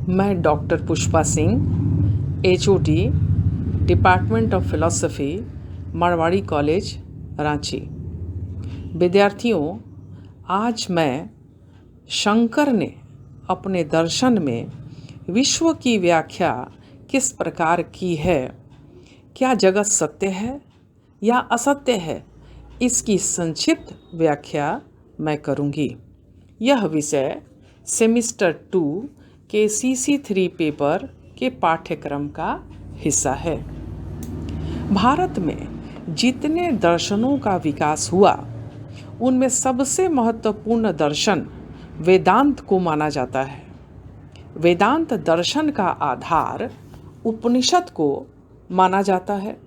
मैं doctor Pushpa Singh, HOD, department of philosophy, Marwari college, Ranchi. विद्यार्थियों, आज मैं शंकर ने अपने दर्शन में विश्व की व्याख्या किस प्रकार की है, क्या जगत सत्य है या असत्य है, इसकी संक्षिप्त व्याख्या मैं करूँगी। यह विषय सेमेस्टर 2 के CC3 पेपर के पाठ्यक्रम का हिस्सा है। भारत में जितने दर्शनों का विकास हुआ, उनमें सबसे महत्वपूर्ण दर्शन वेदांत को माना जाता है। वेदांत दर्शन का आधार उपनिषद को माना जाता है।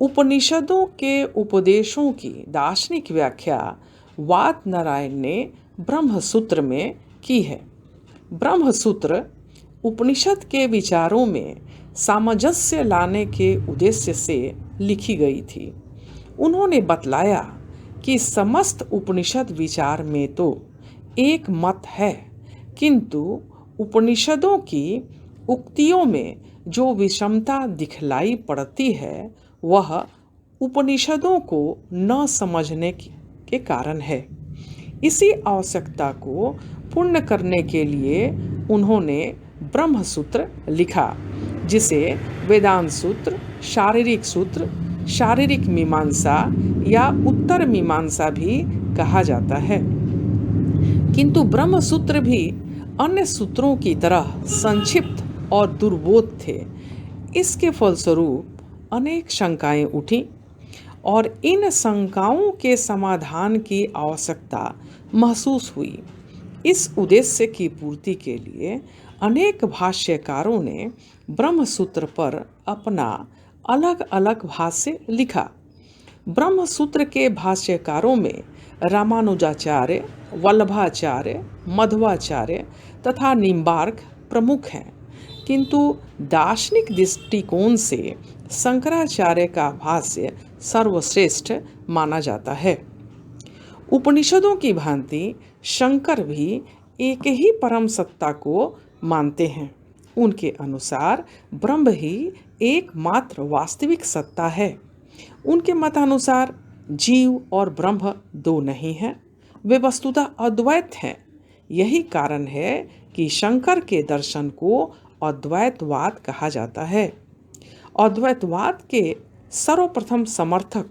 उपनिषदों के उपदेशों की दार्शनिक व्याख्या वादनारायण ने ब्रह्मसूत्र में की है। ब्रह्मसूत्र उपनिषद के विचारों में सामंजस्य लाने के उद्देश्य से लिखी गई थी। उन्होंने बतलाया कि समस्त उपनिषद विचार में तो एक मत है, किंतु उपनिषदों की उक्तियों में जो विषमता दिखलाई पड़ती है, वह उपनिषदों को न समझने के कारण है। इसी आवश्यकता को पूर्ण करने के लिए उन्होंने ब्रह्मसूत्र लिखा, जिसे वेदांत सूत्र, शारीरिक मीमांसा या उत्तर मीमांसा भी कहा जाता है। किंतु ब्रह्मसूत्र भी अन्य सूत्रों की तरह संक्षिप्त और दुर्बोध थे। इसके फलस्वरूप अनेक शंकाएं उठी और इन शंकाओं के समाधान की आवश्यकता महसूस हुई। इस उद्देश्य की पूर्ति के लिए अनेक भाष्यकारों ने ब्रह्मसूत्र पर अपना अलग अलग भाष्य लिखा। ब्रह्मसूत्र के भाष्यकारों में रामानुजाचार्य, वल्लभाचार्य, मध्वाचार्य तथा निम्बार्क प्रमुख हैं, किंतु दार्शनिक दृष्टिकोण से शंकराचार्य का भाष्य सर्वश्रेष्ठ माना जाता है। उपनिषदों की भांति शंकर भी एक ही परम सत्ता को मानते हैं। उनके अनुसार ब्रह्म ही एकमात्र वास्तविक सत्ता है। उनके मतानुसार जीव और ब्रह्म दो नहीं हैं, वे वस्तुतः अद्वैत हैं। यही कारण है कि शंकर के दर्शन को अद्वैतवाद कहा जाता है। अद्वैतवाद के सर्वप्रथम समर्थक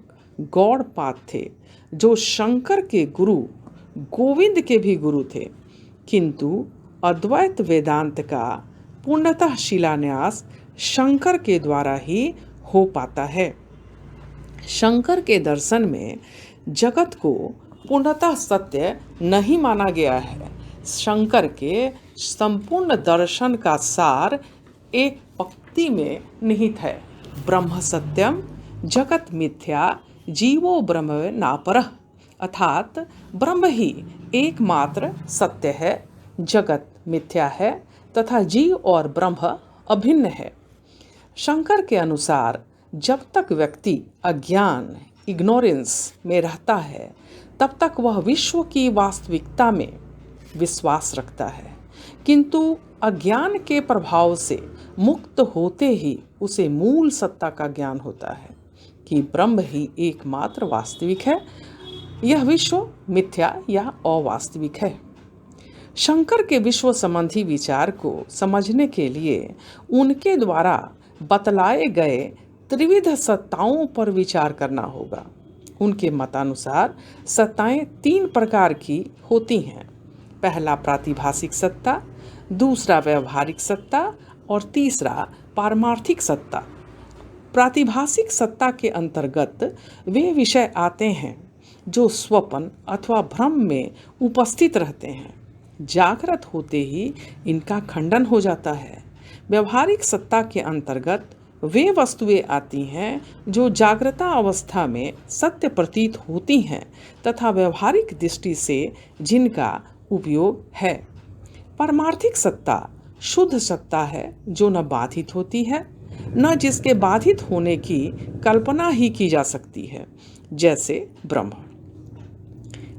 गौड़पाद थे, जो शंकर के गुरु गोविंद के भी गुरु थे, किंतु अद्वैत वेदांत का पूर्णतः शिलान्यास शंकर के द्वारा ही हो पाता है। शंकर के दर्शन में जगत को पूर्णतः सत्य नहीं माना गया है। शंकर के संपूर्ण दर्शन का सार एक पंक्ति में निहित है: ब्रह्म सत्यम, जगत मिथ्या, जीवो ब्रह्म नापरः। अर्थात ब्रह्म ही एकमात्र सत्य है, जगत मिथ्या है तथा जीव और ब्रह्म अभिन्न है। शंकर के अनुसार जब तक व्यक्ति अज्ञान, इग्नोरेंस में रहता है, तब तक वह विश्व की वास्तविकता में विश्वास रखता है, किंतु अज्ञान के प्रभाव से मुक्त होते ही उसे मूल सत्ता का ज्ञान होता है कि ब्रह्म ही एकमात्र वास्तविक है, यह विश्व मिथ्या या अवास्तविक है। शंकर के विश्व संबंधी विचार को समझने के लिए उनके द्वारा बतलाए गए त्रिविध सत्ताओं पर विचार करना होगा। उनके मतानुसार सत्ताएं 3 प्रकार की होती हैं: पहला प्रातिभाषिक सत्ता, दूसरा व्यवहारिक सत्ता और तीसरा पारमार्थिक सत्ता। प्रातिभाषिक सत्ता के अंतर्गत वे विषय आते हैं जो स्वप्न अथवा भ्रम में उपस्थित रहते हैं। जागृत होते ही इनका खंडन हो जाता है। व्यवहारिक सत्ता के अंतर्गत वे वस्तुएं आती हैं जो जागृता अवस्था में सत्य प्रतीत होती हैं तथा व्यवहारिक दृष्टि से जिनका उपयोग है। पारमार्थिक सत्ता शुद्ध सत्ता है, जो न बाधित होती है, न जिसके बाधित होने की कल्पना ही की जा सकती है, जैसे ब्रह्म।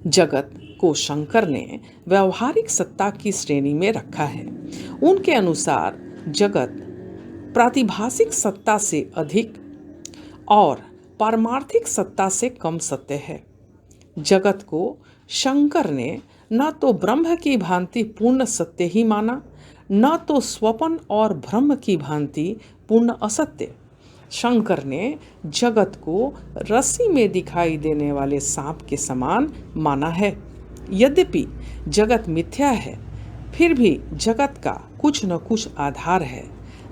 जगत को शंकर ने व्यवहारिक सत्ता की श्रेणी में रखा है। उनके अनुसार जगत प्रातिभासिक सत्ता से अधिक और पारमार्थिक सत्ता से कम सत्य है। जगत को शंकर ने न तो ब्रह्म की भांति पूर्ण सत्य ही माना, न तो स्वपन और ब्रह्म की भांति पूर्ण असत्य। शंकर ने जगत को रस्सी में दिखाई देने वाले सांप के समान माना है। यद्यपि जगत मिथ्या है, फिर भी जगत का कुछ न कुछ आधार है।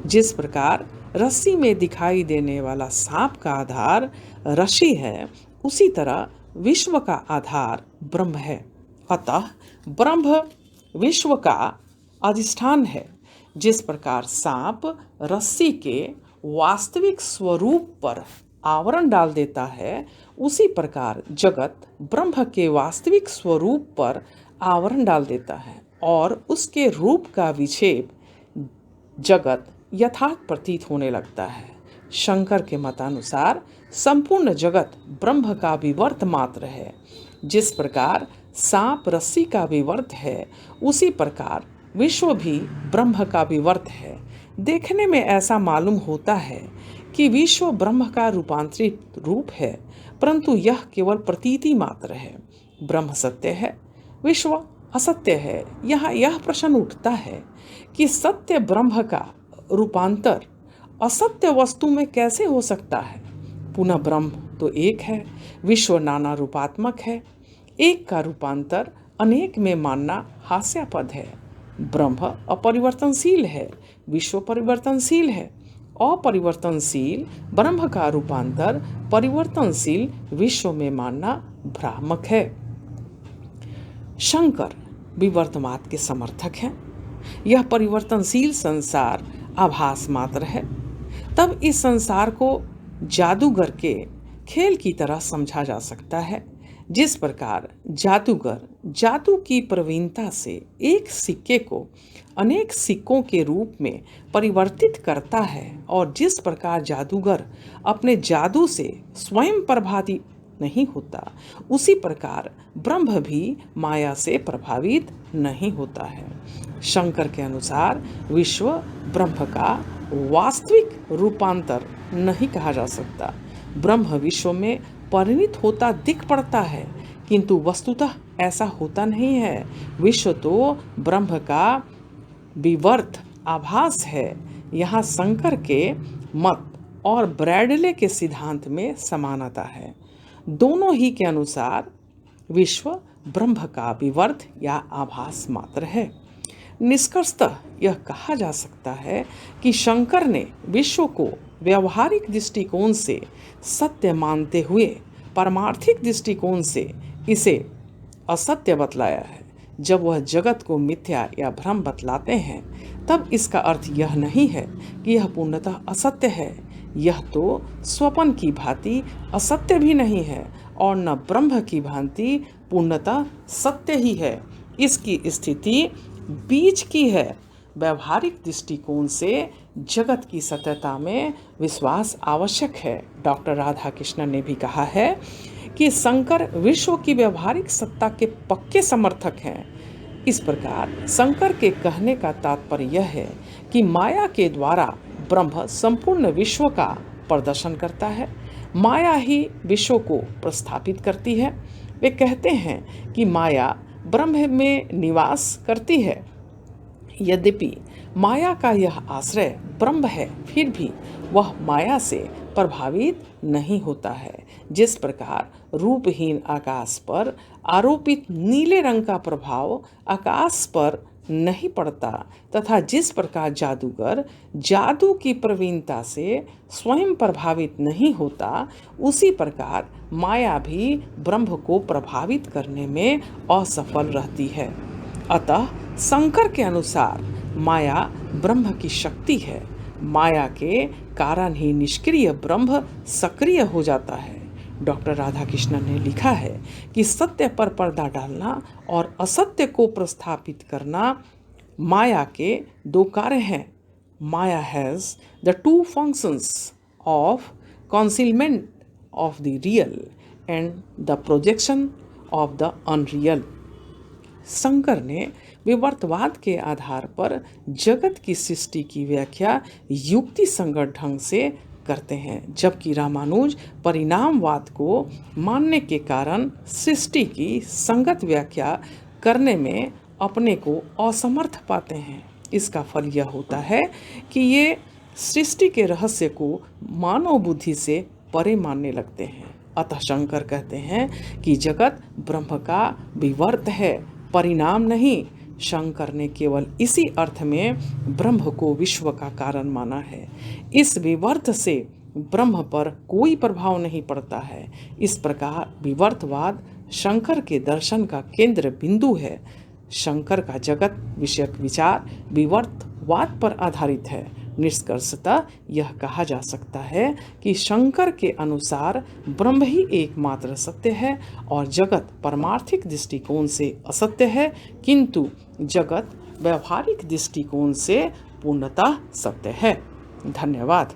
जिस प्रकार रस्सी में दिखाई देने वाला सांप का आधार रस्सी है, उसी तरह विश्व का आधार ब्रह्म है। अतः ब्रह्म विश्व का अधिष्ठान है। जिस प्रकार सांप रस्सी के वास्तविक स्वरूप पर आवरण डाल देता है, उसी प्रकार जगत ब्रह्म के वास्तविक स्वरूप पर आवरण डाल देता है और उसके रूप का विक्षेप जगत यथार्थ प्रतीत होने लगता है। शंकर के मतानुसार संपूर्ण जगत ब्रह्म का विवर्त मात्र है। जिस प्रकार सांप रस्सी का विवर्त है, उसी प्रकार विश्व भी ब्रह्म का विवर्त है। देखने में ऐसा मालूम होता है कि विश्व ब्रह्म का रूपांतरित रूप है, परंतु यह केवल प्रतीति मात्र है। ब्रह्म सत्य है, विश्व असत्य है। यहाँ यह प्रश्न उठता है कि सत्य ब्रह्म का रूपांतर असत्य वस्तु में कैसे हो सकता है? पुनः ब्रह्म तो एक है, विश्व नाना रूपात्मक है। एक का रूपांतर अनेक में मानना हास्यास्पद है। ब्रह्म अपरिवर्तनशील है, विश्व परिवर्तनशील है। अपरिवर्तनशील ब्रह्म का रूपांतर परिवर्तनशील विश्व में मानना भ्रामक है। शंकर विवर्तवाद के समर्थक हैं। यह परिवर्तनशील संसार आभास मात्र है। तब इस संसार को जादूगर के खेल की तरह समझा जा सकता है। जिस प्रकार जादूगर जादू की प्रवीणता से एक सिक्के को अनेक सिक्कों के रूप में परिवर्तित करता है, और जिस प्रकार जादूगर अपने जादू से स्वयं प्रभावित नहीं होता, उसी प्रकार ब्रह्म भी माया से प्रभावित नहीं होता है। शंकर के अनुसार विश्व ब्रह्म का वास्तविक रूपांतर नहीं कहा जा सकता। ब्रह्म विश्व में परिणित होता दिख पड़ता है, किंतु वस्तुतः ऐसा होता नहीं है। विश्व तो ब्रह्म का विवर्त आभास है। यहाँ शंकर के मत और ब्रैडले के सिद्धांत में समानता है। दोनों ही के अनुसार विश्व ब्रह्म का विवर्त या आभास मात्र है। निष्कर्षतः यह कहा जा सकता है कि शंकर ने विश्व को व्यवहारिक दृष्टिकोण से सत्य मानते हुए पारमार्थिक दृष्टिकोण से इसे असत्य बतलाया है। जब वह जगत को मिथ्या या भ्रम बतलाते हैं, तब इसका अर्थ यह नहीं है कि यह पूर्णतः असत्य है। यह तो स्वपन की भांति असत्य भी नहीं है और न ब्रह्म की भांति पूर्णतः सत्य ही है। इसकी स्थिति बीच की है। व्यवहारिक दृष्टिकोण से जगत की सत्यता में विश्वास आवश्यक है। डॉक्टर राधा कृष्णन ने भी कहा है कि शंकर विश्व की व्यवहारिक सत्ता के पक्के समर्थक हैं। इस प्रकार शंकर के कहने का तात्पर्य यह है कि माया के द्वारा ब्रह्म संपूर्ण विश्व का प्रदर्शन करता है। माया ही विश्व को प्रस्थापित करती है। वे कहते हैं कि माया ब्रह्म में निवास करती है। यद्यपि माया का यह आश्रय ब्रह्म है, फिर भी वह माया से प्रभावित नहीं होता है। जिस प्रकार रूपहीन आकाश पर आरोपित नीले रंग का प्रभाव आकाश पर नहीं पड़ता, तथा जिस प्रकार जादूगर जादू की प्रवीणता से स्वयं प्रभावित नहीं होता, उसी प्रकार माया भी ब्रह्म को प्रभावित करने में असफल रहती है। अतः शंकर के अनुसार माया ब्रह्म की शक्ति है। माया के कारण ही निष्क्रिय ब्रह्म सक्रिय हो जाता है। डॉक्टर राधा कृष्णन ने लिखा है कि सत्य पर पर्दा डालना और असत्य को प्रस्थापित करना माया के दो कार्य हैं। Maya has the two functions of concealment of the real and the projection of the unreal. Shankar ने विवर्तवाद के आधार पर जगत की सृष्टि की व्याख्या युक्ति संगत ढंग से करते हैं, जबकि रामानुज परिणामवाद को मानने के कारण सृष्टि की संगत व्याख्या करने में अपने को असमर्थ पाते हैं। इसका फल यह होता है कि ये सृष्टि के रहस्य को मानव बुद्धि से परे मानने लगते हैं। अतः शंकर कहते हैं कि जगत ब्रह्म का विवर्त है, परिणाम नहीं। शंकर ने केवल इसी अर्थ में ब्रह्म को विश्व का कारण माना है। इस विवर्त से ब्रह्म पर कोई प्रभाव नहीं पड़ता है। इस प्रकार विवर्तवाद शंकर के दर्शन का केंद्र बिंदु है। शंकर का जगत विषयक विचार विवर्तवाद पर आधारित है। निष्कर्षतः यह कहा जा सकता है कि शंकर के अनुसार ब्रह्म ही एकमात्र सत्य है और जगत पारमार्थिक दृष्टिकोण से असत्य है, किंतु जगत व्यवहारिक दृष्टिकोण से पूर्णतः सत्य है। धन्यवाद।